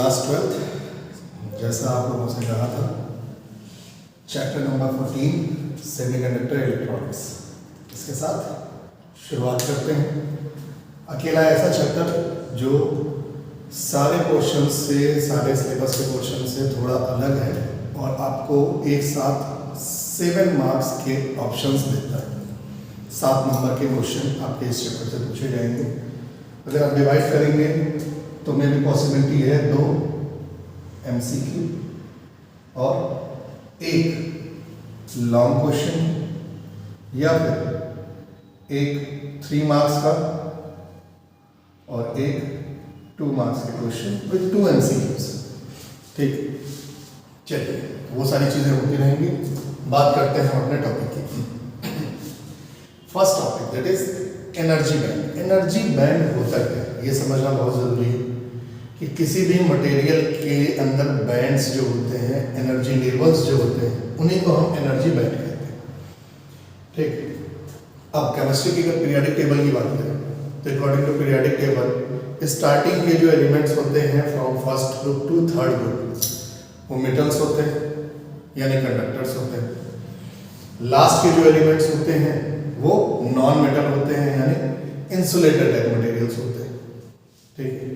Class 12 जैसा आप लोगों से कहा था, चैप्टर नंबर 14 सेमीकंडक्टर इलेक्ट्रॉनिक्स, इसके साथ शुरुआत करते हैं। अकेला ऐसा चैप्टर जो सारे पोर्शन से, सारे सिलेबस के पोर्शन से थोड़ा अलग है और आपको एक साथ 7 मार्क्स के ऑप्शंस देता है। 7 नंबर के क्वेश्चन आपके इस चैप्टर से पूछे जाएंगे। अगर आप डिवाइड करेंगे तो मे भी पॉसिबिलिटी है 2 MCQ और 1 लॉन्ग क्वेश्चन या फिर एक 3 मार्क्स का और एक 2 मार्क्स के क्वेश्चन विद 2 MCQs। ठीक, चलिए वो सारी चीजें होती रहेंगी। बात करते हैं अपने टॉपिक की। First topic that is energy band. Energy band होता क्या है ये समझना बहुत जरूरी है कि किसी भी मटेरियल के अंदर बैंड्स जो होते हैं, एनर्जी लेवल्स जो होते हैं, उन्हीं को हम एनर्जी बैंड कहते हैं। ठीक, अब केमिस्ट्री की अगर पीरियोडिक टेबल की बात करें तो according to periodic table starting के जो एलिमेंट्स होते हैं from first group to third group, वो मेटल्स होते हैं यानी कंडक्टर्स होते हैं। लास्ट के जो एलिमेंट्स होते हैं वो नॉन मेटल होते हैं यानी इंसुलेटर टाइप मटेरियल्स होते हैं। ठीक है,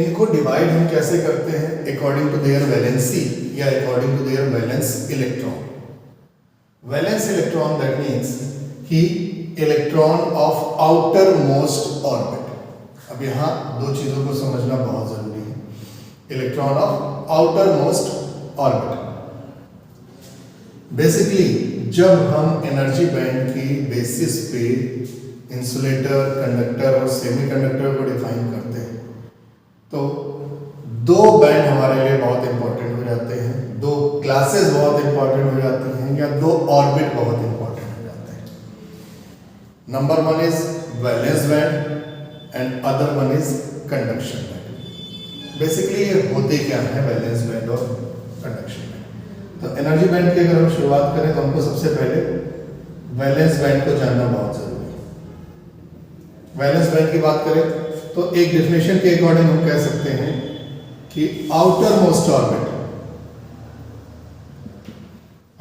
इनको डिवाइड हम कैसे करते हैं? अकॉर्डिंग टू देयर वैलेंसी या according to their valence electron. Valence electron that means कि electron of outermost orbit. अब यहाँ 2 चीजों को समझना बहुत जरूरी है। Electron of outermost orbit, basically जब हम एनर्जी बैंड की बेसिस पे इंसुलेटर, कंडक्टर और सेमीकंडक्टर को डिफाइन करते हैं तो 2 बैंड हमारे लिए बहुत इंपॉर्टेंट हो जाते हैं, 2 क्लासेस बहुत इंपॉर्टेंट हो जाती हैं या 2 ऑर्बिट बहुत इंपॉर्टेंट हो जाते हैं। Number 1 is valence band and other 1 is conduction band. Basically ये होते क्या है वैलेंस बैंड और कंडक्शन बैंड? तो एनर्जी बैंड की अगर हम शुरुआत करें तो हमको सबसे पहले वैलेंस बैंड को जानना बहुत जरूरी है। वैलेंस बैंड की बात करें तो एक डेफिनेशन के अकॉर्डिंग हम कह सकते हैं कि outer most orbit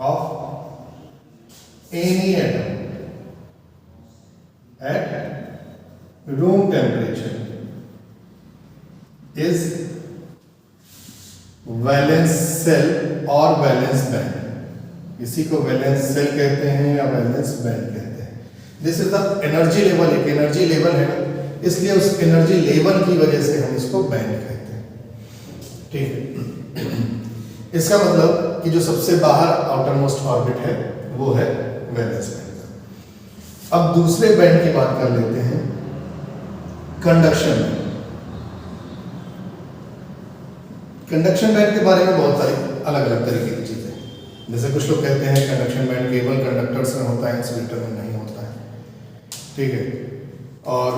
of any atom at room temperature is valence shell और वैलेंस बैंड। इसी को वैलेंस सेल कहते हैं या वैलेंस बैंड कहते हैं। This is the energy level. एक एनर्जी लेवल है, इसलिए उस एनर्जी लेवल की वजह से हम इसको बैंड कहते हैं। ठीक है, इसका मतलब कि जो सबसे बाहर आउटर मोस्ट ऑर्बिट है वो है वैलेंस बैंड। अब दूसरे बैंड की बात कर लेते हैं, कंडक्शन बैंड। कंडक्शन बैंड के बारे में बहुत सारी अलग अलग तरीके की चीजें हैं। जैसे कुछ लोग कहते हैं कंडक्शन बैंड केवल कंडक्टर्स में होता है, इंसुलेटर में नहीं होता है। ठीक है, और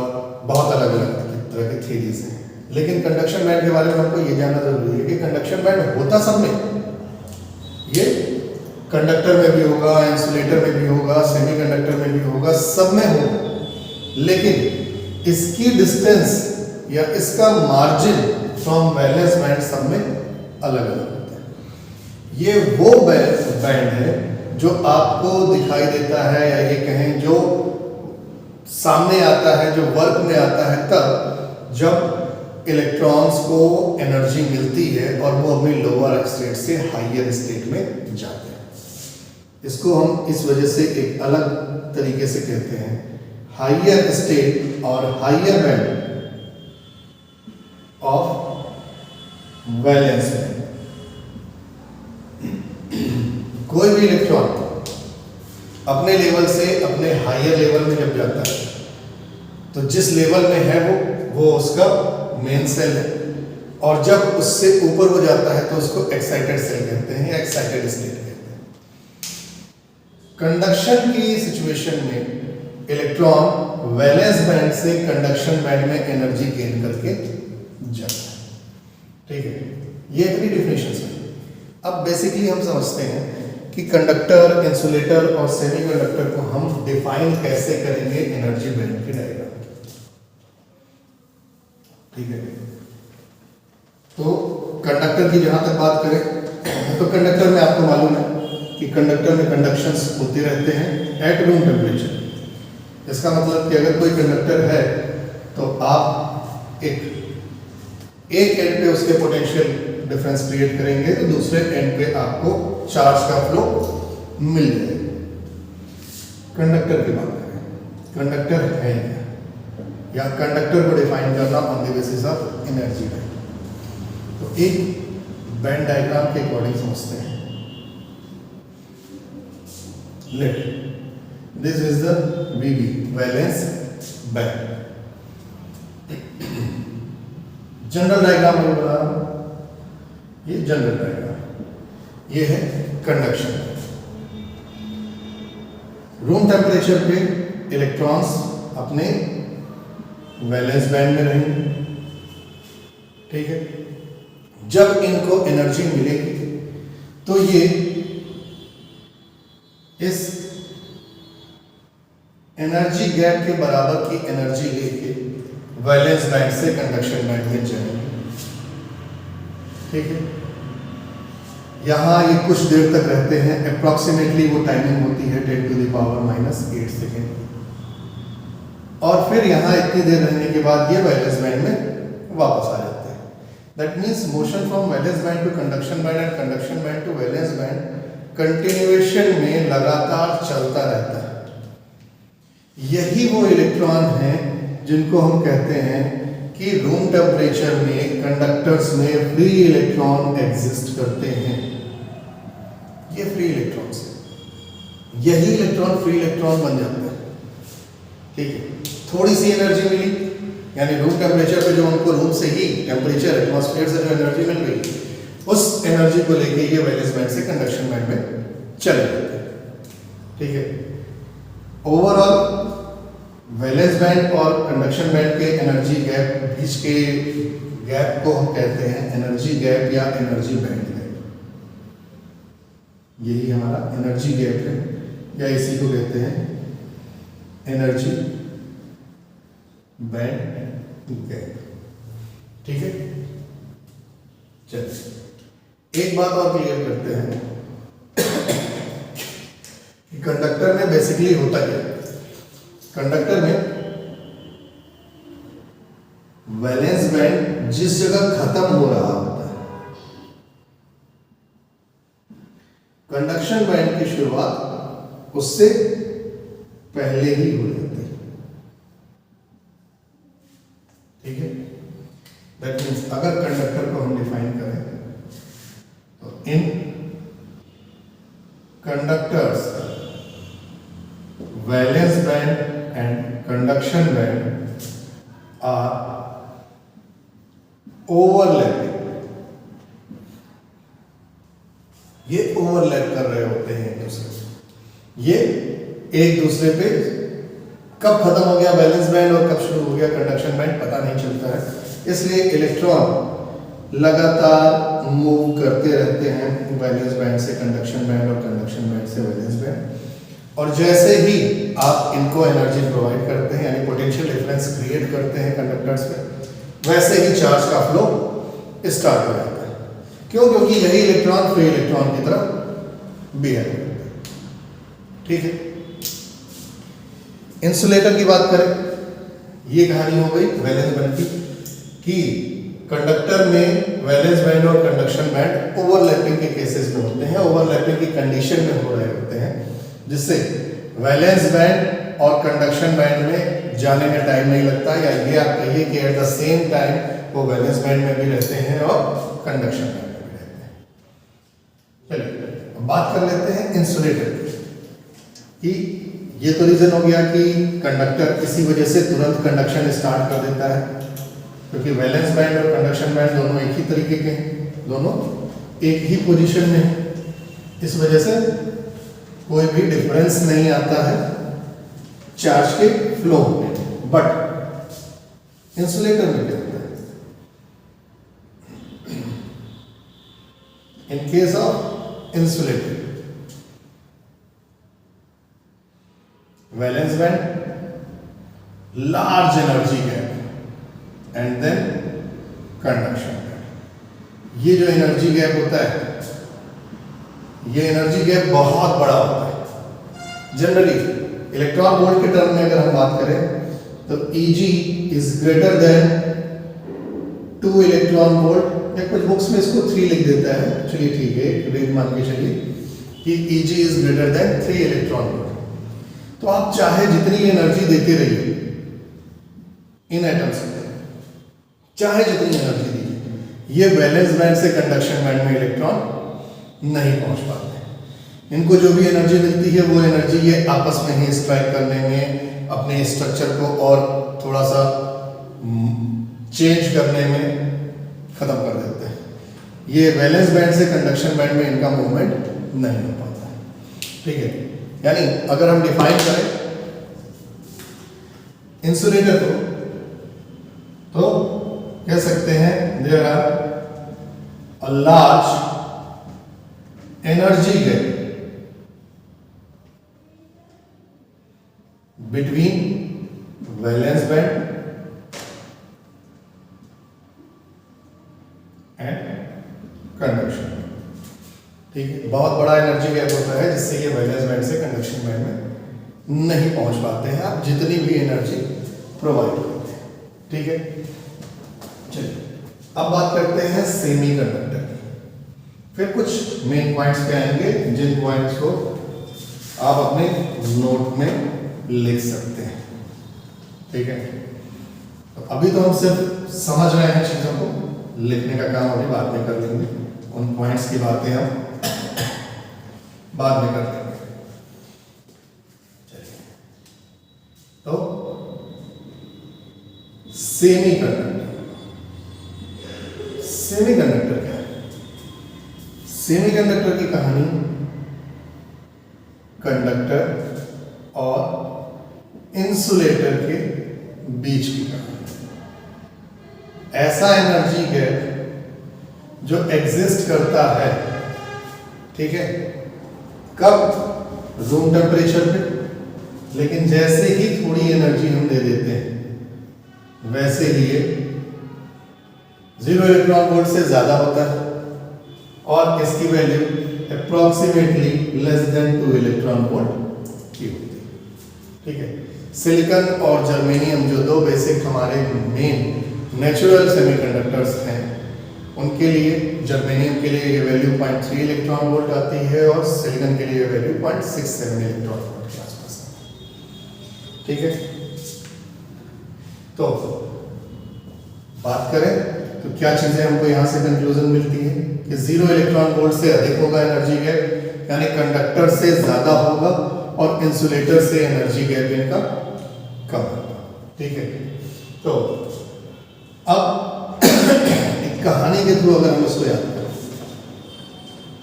बहुत अलग अलग तरह की थ्योरीज हैं। लेकिन कंडक्शन बैंड के बारे में हमको ये जानना जरूरी है कि कंडक्शन बैंड होता सब में, ये कंडक्टर में भी होगा, इंसुलेटर में भी होगा, सेमीकंडक्टर में भी होगा, सब में होगा। लेकिन इसकी डिस्टेंस या इसका मार्जिन फ्रॉम वैलेंस बैंड सब में अलग अलग होता है। ये वो बैंड है जो आपको दिखाई देता है या ये कहें जो सामने आता है, जो वर्क में आता है तब जब इलेक्ट्रॉन्स को एनर्जी मिलती है और वो अपनी लोअर स्टेट से हायर स्टेट में जाते हैं। इसको हम इस वजह से एक अलग तरीके से कहते हैं हायर स्टेट और higher band of valence band. कोई भी इलेक्ट्रॉन अपने लेवल से अपने हायर लेवल में जब जाता है तो जिस लेवल में है वो उसका मेन सेल है, और जब उससे ऊपर हो जाता है तो उसको एक्साइटेड सेल कहते हैं या एक्साइटेड स्टेट कहते हैं। कंडक्शन की सिचुएशन में इलेक्ट्रॉन वैलेंस बैंड से कंडक्शन बैंड में एनर्जी गेन करके जाता है। ठीक है, ये इतनी डेफिनेशंस है। अब बेसिकली हम समझते हैं कि कंडक्टर, इंसुलेटर और सेमीकंडक्टर को हम डिफाइन कैसे करेंगे एनर्जी बैंड के डायग्राम। ठीक है, तो कंडक्टर की जहाँ तक बात करें तो कंडक्टर में आपको मालूम है कि कंडक्टर में कंडक्शंस होते रहते हैं एट रूम टेम्परेचर। इसका मतलब कि अगर कोई कंडक्टर है तो आप एक एंड पे उसके पोटेंशियल डिफरेंस क्रिएट करेंगे तो दूसरे एंड पे आपको चार्ज का फ्लो मिल जाएगा। कंडक्टर की बात करें, कंडक्टर है क्या, या कंडक्टर को डिफाइन करना on the basis of energy है। तो एक बैंड डायग्राम के अकॉर्डिंग समझते हैं। Let this is the VB valence band. General diagram में बना रहा हूं, ये जनरल डायग्राम, ये है कंडक्शन। रूम टेम्परेचर पे इलेक्ट्रॉन्स अपने वैलेंस बैंड में रहेंगे, ठीक है। जब इनको एनर्जी मिलेगी तो ये इस एनर्जी गैप के बराबर की एनर्जी लेके वैलेंस बैंड से कंडक्शन बैंड में जाएंगे, ठीक है। यहां ये कुछ देर तक रहते हैं, अप्रॉक्सीमेटली वो टाइमिंग होती है 10⁻⁻⁸ सेकेंड। और फिर यहां इतनी देर रहने के बाद ये वैलेंस बैंड में वापस आ जाते हैं। That means motion from valence band to conduction band and conduction band to valence band continuation में लगातार चलता रहता है। यही वो इलेक्ट्रॉन हैं जिनको हम कहते हैं कि रूम टेम्परेचर में कंडक्टर्स में फ्री इलेक्ट्रॉन एग्जिस्ट करते हैं। ये फ्री इलेक्ट्रॉन्स हैं, यही इलेक्ट्रॉन फ्री इलेक्ट्रॉन बन जाते हैं, ठीक है। थोड़ी सी एनर्जी मिली, यानी रूम टेम्परेचर पे जो उनको रूम से ही टेम्परेचर एटमॉस्फेयर से जो एनर्जी मिल गई, उस एनर्जी को लेके ये वैलेंस बैंड से कंडक्शन बैंड में चले जाते हैं, ठीक है। ओवरऑल वैलेंस बैंड और कंडक्शन बैंड के एनर्जी गैप बीच के गैप को हम कहते हैं एनर्जी गैप या एनर्जी बैंड गैप। यही हमारा एनर्जी गैप है, या इसी को कहते हैं एनर्जी बैंड गैप, ठीक है। चलिए एक बात और क्लियर करते हैं कि कंडक्टर में बेसिकली होता क्या है। कंडक्टर में वैलेंस बैंड जिस जगह खत्म हो रहा होता है, कंडक्शन बैंड की शुरुआत उससे पहले ही हो जाती है, ठीक है। दैट मीन्स अगर कंडक्टर को हम डिफाइन करें तो इन conductors valence band and conduction band are overlapping। ये ओवरलैप कर रहे होते हैं एक दूसरे से, ये एक दूसरे पे कब खत्म हो गया वैलेंस बैंड और कब शुरू हो गया कंडक्शन बैंड पता नहीं चलता है। इसलिए इलेक्ट्रॉन लगातार मूव करते रहते हैं वैलेंस बैंड से कंडक्शन बैंड और कंडक्शन बैंड से वैलेंस बैंड। और जैसे ही आप इनको एनर्जी प्रोवाइड करते हैं, यानी पोटेंशियल डिफरेंस क्रिएट करते हैं कंडक्टर्स पे, वैसे ही चार्ज का फ्लो स्टार्ट हो जाता है। क्यों? क्योंकि यही इलेक्ट्रॉन फ्री इलेक्ट्रॉन की तरह बिहेव करते हैं, ठीक है। इंसुलेटर की बात करें, ये कहानी हो गई वैलेंस बैंड की कि कंडक्टर में वैलेंस बैंड और कंडक्शन बैंड ओवरलैपिंग के केसेस में होते हैं, ओवरलैपिंग की कंडीशन में हो रहे होते हैं, जिससे वैलेंस बैंड और कंडक्शन बैंड में जाने में टाइम नहीं लगता, या ये आप कहिए कि एट द सेम टाइम वो वैलेंस बैंड में भी रहते हैं और कंडक्शन बैंड में भी रहते हैं। चलिए अब बात कर लेते हैं इंसुलेटर की। ये तो रीजन हो गया कि कंडक्टर इसी वजह से तुरंत कंडक्शन स्टार्ट कर देता है, क्योंकि वैलेंस बैंड और कंडक्शन बैंड दोनों एक ही तरीके के हैं, दोनों एक ही पोजीशन में है। इस वजह से कोई भी डिफरेंस नहीं आता है चार्ज के फ्लो में। बट इंसुलेटर में क्या होता है? In case of insulator, valence band large energy gap and then conduction band. ये जो एनर्जी गैप होता है, ये एनर्जी गैप बहुत बड़ा होता है। जनरली इलेक्ट्रॉन वोल्ट के टर्म में अगर हम बात करें तो Eg is greater than 2 electron volt, या कुछ बुक्स में इसको 3 लिख देता है, चलिए ठीक है, रेंज मान के चलिए कि Eg is greater than 3 electron volt. तो आप चाहे जितनी एनर्जी देते रहिए इन एटम्स में, चाहे जितनी एनर्जी दीजिए, ये वैलेंस बैंड से कंडक्शन बैंड में इलेक्ट्रॉन नहीं पहुंच पाते। इनको जो भी एनर्जी मिलती है वो एनर्जी ये आपस में ही स्ट्राइक करने में, अपने स्ट्रक्चर को और थोड़ा सा चेंज करने में खत्म कर देते हैं। ये वैलेंस बैंड से कंडक्शन बैंड में इनका मूवमेंट नहीं हो पाता है। ठीक है, यानी अगर हम डिफाइन करें इंसुलेटर को तो कह सकते हैं there are a large energy gap between valence band and conduction। ठीक है, बहुत बड़ा एनर्जी गैप होता है जिससे ये वैलेंस बैंड से कंडक्शन बैंड में नहीं पहुंच पाते हैं आप जितनी भी एनर्जी प्रोवाइड करते हैं। ठीक है, चलिए अब बात करते हैं सेमीकंडक्टर की। फिर कुछ मेन पॉइंट्स पे आएंगे जिन पॉइंट्स को आप अपने नोट में लिख सकते हैं। ठीक है, तो अभी तो हम सिर्फ समझ रहे हैं चीजों को, लिखने का काम अभी बाद में कर लेंगे, उन पॉइंट्स की बातें हम बाद में कर लेंगे। चलिए, तो सेमीकंडक्टर क्या है? सेमीकंडक्टर की कहानी कंडक्टर और इंसुलेटर के बीच की कहानी। ऐसा एनर्जी गैप जो एग्जिस्ट करता है, ठीक है, कब? रूम टेम्परेचर पे, लेकिन जैसे ही थोड़ी एनर्जी हम दे देते हैं वैसे ही ये 0 इलेक्ट्रॉन वोल्ट से ज्यादा होता है और इसकी value approximately less than 2 electron volt की होती है। ठीक है, सिलिकॉन और जर्मेनियम जो दो बेसिक हमारे मेन नेचुरल सेमीकंडक्टर्स हैं, उनके लिए जर्मेनियम के लिए ये वैल्यू 0.3 इलेक्ट्रॉन वोल्ट आती है और सिलिकॉन के लिए वैल्यू 0.67 इलेक्ट्रॉन वोल्ट के आसपास है। ठीक है, तो बात करें तो क्या चीजें हमको यहां से कंक्लूजन मिलती है कि 0 इलेक्ट्रॉन वोल्ट से अधिक होगा एनर्जी गैप, यानी कंडक्टर से ज्यादा होगा और इंसुलेटर से एनर्जी गैप इनका कम होगा। ठीक है, तो अब एक कहानी के थ्रू अगर हम इसको याद करें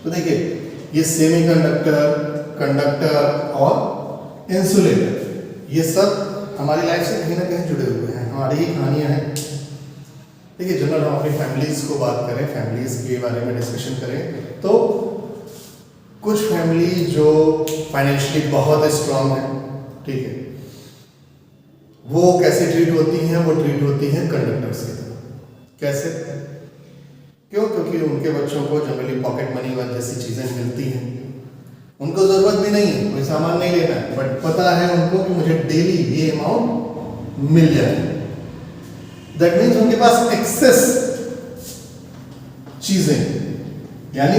तो देखिए, ये सेमीकंडक्टर, कंडक्टर और इंसुलेटर ये सब हमारी लाइफ से कहीं ना कहीं जुड़े हुए हैं, हमारी ही कहानियां हैं। देखिए, जनरल हम अपनी फैमिलीज को बात करें, फैमिलीज के बारे में डिस्कशन करें तो कुछ फैमिली जो फाइनेंशियली बहुत स्ट्रांग है, ठीक है, वो कैसे ट्रीट होती हैं? वो ट्रीट होती हैं कंडक्टर्स की तरह। कैसे? क्यों? क्योंकि उनके बच्चों को जनरली पॉकेट मनी जैसी चीजें मिलती हैं, उनको जरूरत भी नहीं है, कोई सामान नहीं लेना है, बट पता है उनको कि मुझे डेली ये अमाउंट मिल जाए। दैट मीन्स उनके पास एक्सेस चीजें, यानी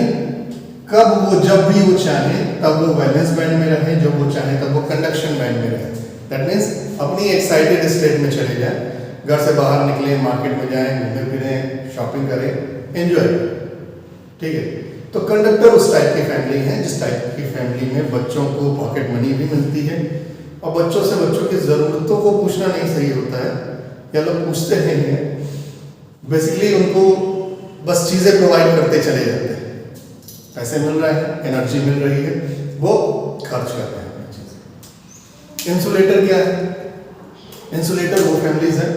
कब वो जब भी वो चाहे तब वो वैलेंस बैंड में रहे, जब वो चाहे तब वो कंडक्शन बैंड में रहे। दैट मीन्स अपनी एक्साइटेड स्टेट में चले जाएं, घर से बाहर निकले, मार्केट में जाएं, घूमे फिरें, शॉपिंग करें, एंजॉय करें। ठीक है, तो कंडक्टर उस टाइप की फैमिली है जिस टाइप की फैमिली में बच्चों को पॉकेट मनी भी मिलती है और बच्चों से बच्चों की जरूरतों को पूछना नहीं सही होता है, या लोग पूछते हैं, बेसिकली उनको बस चीजें प्रोवाइड करते चले जाते हैं। पैसे मिल रहे हैं, एनर्जी मिल रही है, वो खर्च कर रहे हैं। इंसुलेटर क्या है? इंसुलेटर वो फैमिलीज है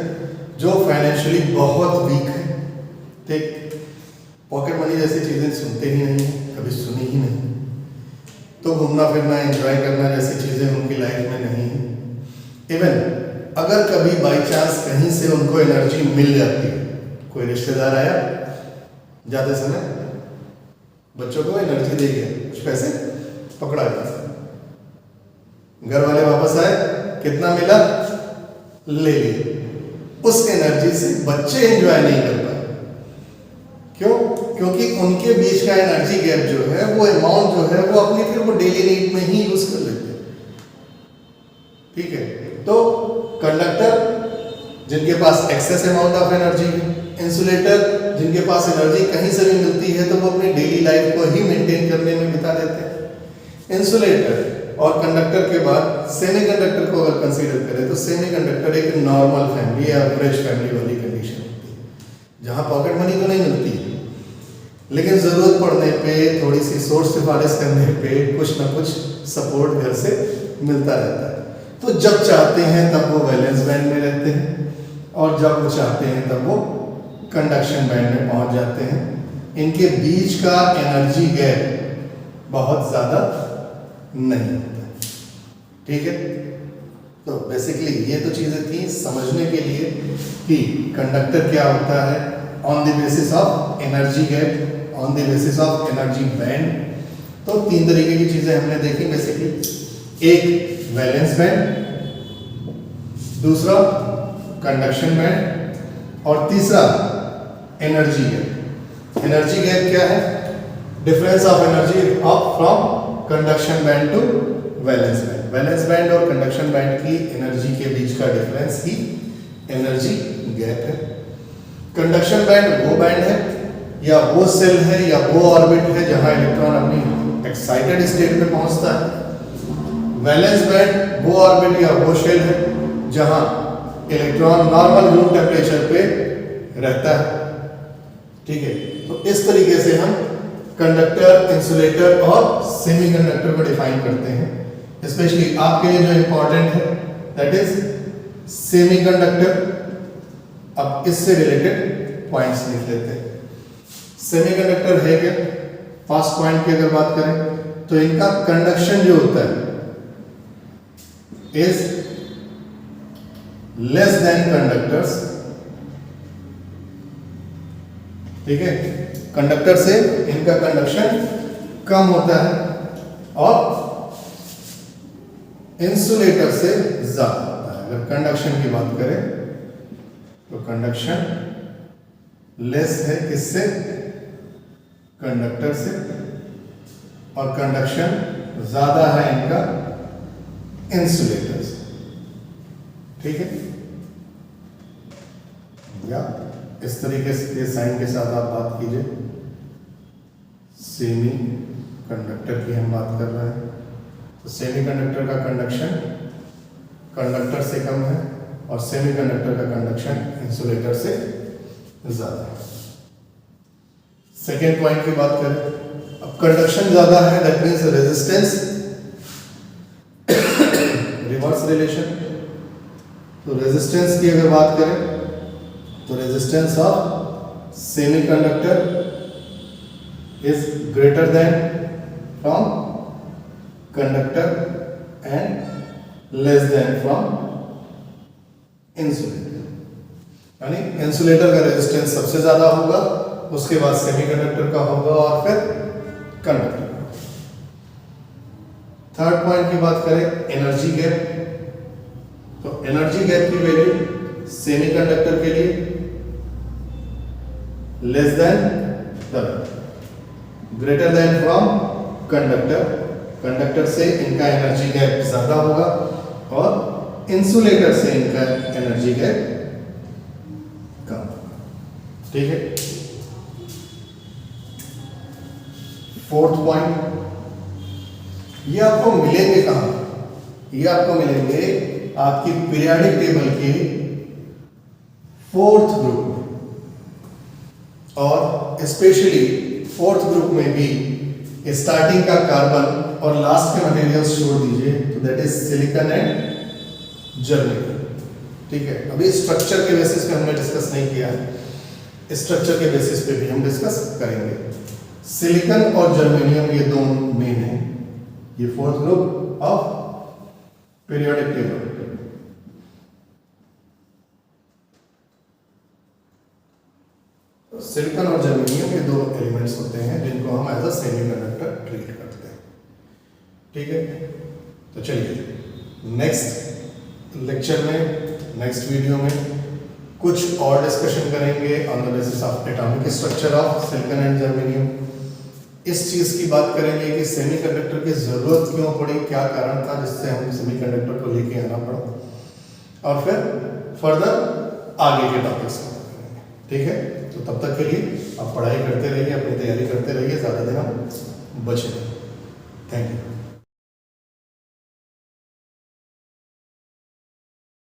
जो फाइनेंशियली बहुत वीक है, ठीक, पॉकेट मनी जैसी चीजें सुनते ही नहीं है, कभी सुनी ही नहीं, तो घूमना फिरना, एंजॉय करना जैसी चीजें उनकी लाइफ में नहीं है। इवन अगर कभी बाई चांस कहीं से उनको एनर्जी मिल जाती है, कोई रिश्तेदार आया, जाते समय बच्चों को एनर्जी दे गया, कुछ पैसे पकड़ा गया, घर वाले वापस आए, कितना मिला ले लिए, उस एनर्जी से बच्चे एंजॉय नहीं कर पाए। क्यों? क्योंकि उनके बीच का एनर्जी गैप जो है, वो अमाउंट जो है वो अपनी फिर वो डेली नीड में ही यूज कर लेते हैं। ठीक है, तो कंडक्टर जिनके पास एक्सेस अमाउंट ऑफ एनर्जी है, इंसुलेटर जिनके पास एनर्जी कहीं से भी मिलती है तो वो अपनी डेली लाइफ को ही मेंटेन करने में बिता देते हैं। इंसुलेटर और कंडक्टर के बाद सेमीकंडक्टर को अगर कंसीडर करें तो सेमीकंडक्टर एक नॉर्मल फैमिली या एवरेज फैमिली वाली कंडीशन होती है, जहां पॉकेट मनी तो नहीं मिलती है, लेकिन जरूरत पड़ने पे, थोड़ी सी सोर्स सिफारिश करने पे कुछ ना कुछ सपोर्ट घर से मिलता रहता है। तो जब चाहते हैं तब वो वैलेंस बैंड में रहते हैं और जब वो चाहते हैं तब वो कंडक्शन बैंड में पहुंच जाते हैं। इनके बीच का एनर्जी गैप बहुत ज़्यादा नहीं होता। ठीक है, तो बेसिकली ये तो चीज़ें थी समझने के लिए कि कंडक्टर क्या होता है on the basis of energy gap, on the basis of energy band. तो 3 तरीके की चीज़ें हमने देखी बेसिकली, एक वैलेंस बैंड, दूसरा कंडक्शन बैंड और तीसरा एनर्जी गैप। एनर्जी गैप क्या है? Difference of energy of from conduction band to valence band. Valence band और कंडक्शन बैंड की एनर्जी के बीच का डिफरेंस ही एनर्जी गैप है। कंडक्शन बैंड वो बैंड है या वो सेल है या वो ऑर्बिट है जहां इलेक्ट्रॉन अपनी एक्साइटेड स्टेट में पहुंचता है। वैलेंस बैंड वो ऑर्बिट या वो शेल है जहां इलेक्ट्रॉन नॉर्मल रूम टेम्परेचर पे रहता है। ठीक है, तो इस तरीके से हम कंडक्टर, इंसुलेटर और सेमीकंडक्टर को डिफाइन करते हैं। स्पेशली आपके लिए जो इंपॉर्टेंट है दैट इज सेमीकंडक्टर। अब इससे रिलेटेड पॉइंट्स लिख लेते हैं। सेमीकंडक्टर है क्या? फर्स्ट पॉइंट की अगर बात करें तो इनका कंडक्शन जो होता है is less than conductors। ठीक है, कंडक्टर से इनका कंडक्शन कम होता है और इंसुलेटर से ज्यादा होता है। अगर कंडक्शन की बात करें तो कंडक्शन लेस है किससे? कंडक्टर से, और कंडक्शन ज्यादा है इनका इंसुलेटर से। ठीक है, या इस तरीके से साइन के साथ आप बात कीजिए। सेमी कंडक्टर की हम बात कर रहे हैं तो सेमी कंडक्टर का कंडक्शन कंडक्टर से कम है और सेमी कंडक्टर का कंडक्शन इंसुलेटर से ज्यादा है। सेकेंड पॉइंट की बात करें, अब कंडक्शन ज्यादा है that means resistance reverse relation. तो रेजिस्टेंस की अगर बात करें तो resistance of semiconductor is greater than from conductor and less than from insulator. यानी इंसुलेटर का रेजिस्टेंस सबसे ज्यादा होगा, उसके बाद सेमीकंडक्टर का होगा और फिर कंडक्टर। थर्ड पॉइंट की बात करें एनर्जी गैप, तो एनर्जी गैप की वैल्यू सेमीकंडक्टर के लिए less than greater than from conductor. Conductor से इनका एनर्जी गैप ज्यादा होगा और इंसुलेटर से इनका एनर्जी गैप कम। ठीक है, फोर्थ पॉइंट, ये आपको मिलेंगे कहां? ये आपको मिलेंगे आपकी पीरियोडिक टेबल के फोर्थ ग्रुप में, और स्पेशली फोर्थ ग्रुप में भी स्टार्टिंग का कार्बन और लास्ट के मटेरियल्स छोड़ दीजिए तो that is silicon and germanium. ठीक है, अभी स्ट्रक्चर के बेसिस पे हमने डिस्कस नहीं किया है, स्ट्रक्चर के बेसिस पे भी हम डिस्कस करेंगे। सिलिकॉन और जर्मेनियम ये दोनों मेन है, ये fourth group of periodic table. Silicon और जर्मेनियम ये दो एलिमेंट्स होते हैं जिनको हम एज अ सेमीकंडक्टर ट्रीट करते हैं। ठीक है, तो चलिए नेक्स्ट लेक्चर में, नेक्स्ट वीडियो में कुछ और डिस्कशन करेंगे on the basis of atomic structure of silicon and germanium. इस चीज़ की बात करेंगे कि सेमीकंडक्टर की ज़रूरत क्यों पड़ी, क्या कारण था जिससे हम सेमीकंडक्टर को लेके आना पड़ा, और फिर फर्दर आगे के टॉपिक्स को करेंगे। ठीक है, तो तब तक के लिए आप पढ़ाई करते रहिए, अपनी तैयारी करते रहिए, ज़्यादा दिन हम बचे। Thank you.